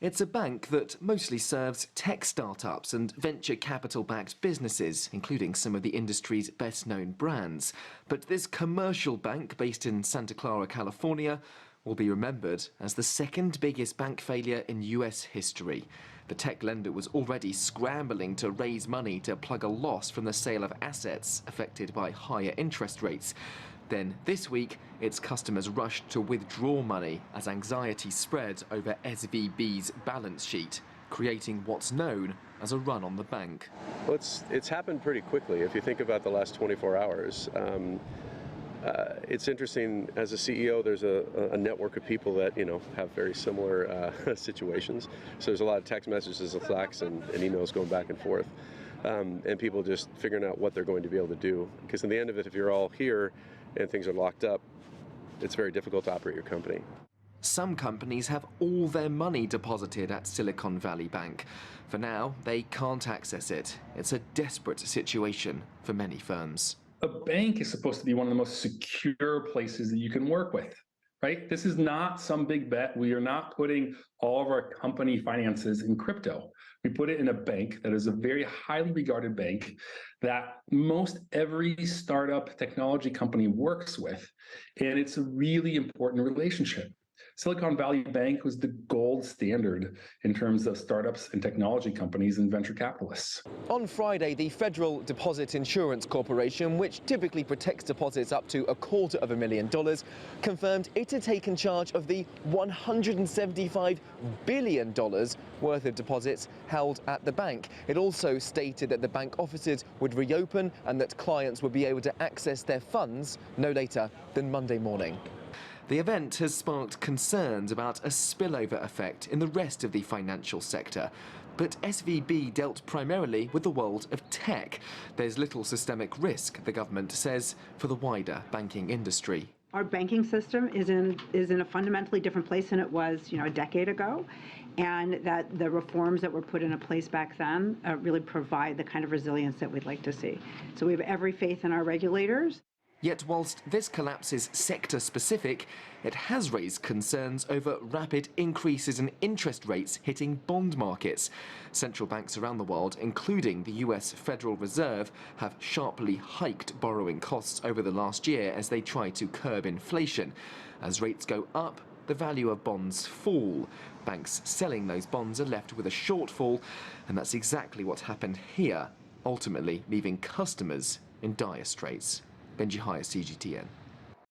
It's a bank that mostly serves tech startups and venture capital-backed businesses, including some of the industry's best-known brands. But this commercial bank, based in Santa Clara, California, will be remembered as the second biggest bank failure in US history. The tech lender was already scrambling to raise money to plug a loss from the sale of assets affected by higher interest rates. Then this week, its customers rushed to withdraw money as anxiety spread over SVB's balance sheet, creating what's known as a run on the bank. Well, it's happened pretty quickly. If you think about the last 24 hours, it's interesting. As a CEO, there's a network of people that have very similar situations. So there's a lot of text messages, Slacks, and emails going back and forth, and people just figuring out what they're going to be able to do. Because in the end of it, if you're all here and things are locked up, it's very difficult to operate your company. Some companies have all their money deposited at Silicon Valley Bank. For now, they can't access it. It's a desperate situation for many firms. A bank is supposed to be one of the most secure places that you can work with, right? This is not some big bet. We are not putting all of our company finances in crypto. We put it in a bank that is a very highly regarded bank that most every startup technology company works with, and it's a really important relationship. Silicon Valley Bank was the gold standard in terms of startups and technology companies and venture capitalists. On Friday, the Federal Deposit Insurance Corporation, which typically protects deposits up to $250,000, confirmed it had taken charge of the $175 billion worth of deposits held at the bank. It also stated that the bank offices would reopen and that clients would be able to access their funds no later than Monday morning. The event has sparked concerns about a spillover effect in the rest of the financial sector. But SVB dealt primarily with the world of tech. There's little systemic risk, the government says, for the wider banking industry. Our banking system is in a fundamentally different place than it was, a decade ago, and that the reforms that were put into place back then really provide the kind of resilience that we'd like to see. So we have every faith in our regulators. Yet whilst this collapse is sector-specific, it has raised concerns over rapid increases in interest rates hitting bond markets. Central banks around the world, including the US Federal Reserve, have sharply hiked borrowing costs over the last year as they try to curb inflation. As rates go up, the value of bonds fall. Banks selling those bonds are left with a shortfall, and that's exactly what happened here, ultimately leaving customers in dire straits. Benji Hire, CGTN.